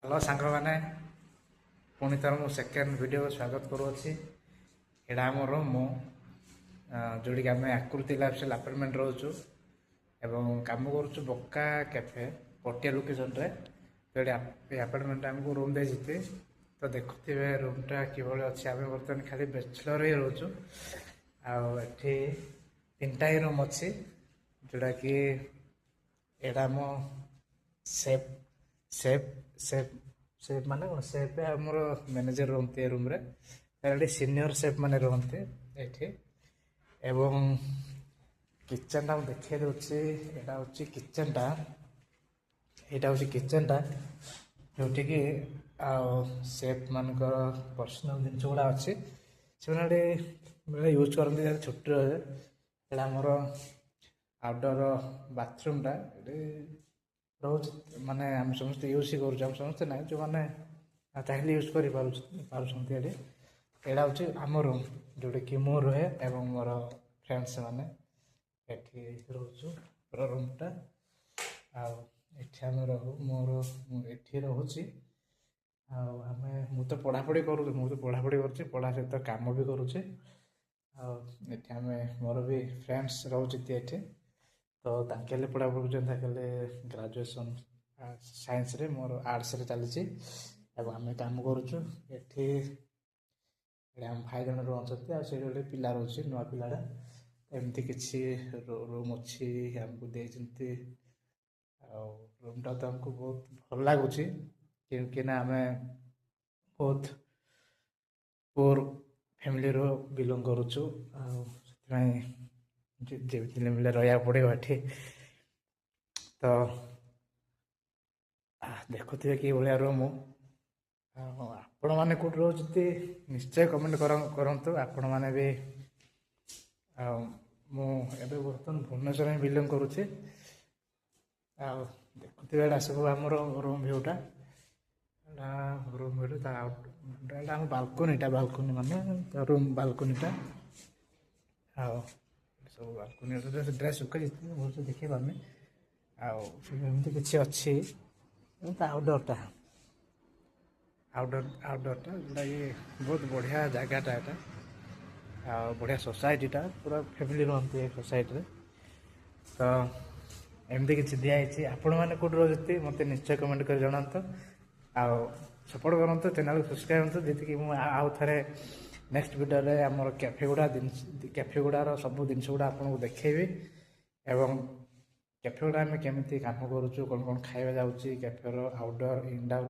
hello सांग मैंने पुणी थर मु सेकेंड वीडियो को स्वागत करुच्ची एटा आम रूम जोड़ी आम आकृति लाइफस्टाइल अपार्टमेंट रोचु एवं काम करुचु बक्का कैफे पटिया लोकेशन रे तो ये अपार्टमेंट आमको रूम देते तो देखुवे रूमटा किभली अच्छी आम बर्तमान खाली बैचलर ही रोचु आठी तीनटा ही रूम अच्छी जोड़ा कि एटा मो सेफ सेफ सेफ सेफ माने कौन सेफ आमर मैनेजर रुहते रूम रे सीनियर सेफ माने रुहते ये एवं किचन टा देखिए दूसरी यहाँ हूँ किचन टा यहाँ हूँ किचन टा जोटि कि सेफ मान पर्सनाल जिन गुड़ा अच्छी से यूज करते छुट्टी रहा आमर आउटडोर बाथरूम टा रोज माने आम समस्ते यूज ही करूँ समस्ते ना जो मैंने चाहिए यूज कर यहाँ हूँ आम रूम जोटा कि मु रुहे एवं मोर फ्रेंड्स मैंने ये रोचु रूमटा आम रहू मोर ये रोचे आम मु तो पढ़ापढ़ी करूँ मु तो पढ़ापढ़ी कर पढ़ा सहित कम भी करुचे आम मोर भी फ्रेंड्स रोचे ये तो ताके पढ़ा पढ़ुन ग्रेजुएशन साइंस रे मोर आर्ट्स रे चली आम काम करुचु ये आम भाई जन रुचते आ गोटे पिला रोचे नुआ पिलाटा एमती किसी रूम अच्छी आमको देती रूमटा तो आमको बहुत भल लगुच क्योंकि ना आम बहुत पुअर फैमिली रो बिलोंग करुचु जमी मिले रहा पड़ो ये तो देखुए कि भाया रूम आपण मैंने कौट रोचते निश्चय कमेंट करूँ आपण मैंने भी मुझे बर्तमान भुवनेश्वर ही बिलोंग करुचे देखुए सब आम रूम भ्यूटा रूम भ्यू आम बालकोनीटा बालकोनी माने रूम बालकोनीटा सब बालकोनी ड्रेस सुखा भल देखी पारे आमती किसी अच्छी आउटडोरटा आउटडोरटा जोटा कि बहुत बढ़िया जगहटा यहाँ बढ़िया सोसाइटीटा पूरा फैमिली रुहती सोसाइटी तो एमती किसी दिखाई आपण मैंने कौट रोचते मत निश्चय कमेंट कर जनातु सपोर्ट करूँ चैनल को सब्सक्राइब करूँ जी आउ थे नेक्स्ट वीडियो रे आमर कैफे गुड़ार सब जिन गुड़ा आपको देखेबी एवं कैफे गुड़ा आम केमी काम करुचु कौन कौन खाଇବା जाऊँगी कैफेर आउटडोर इनडोर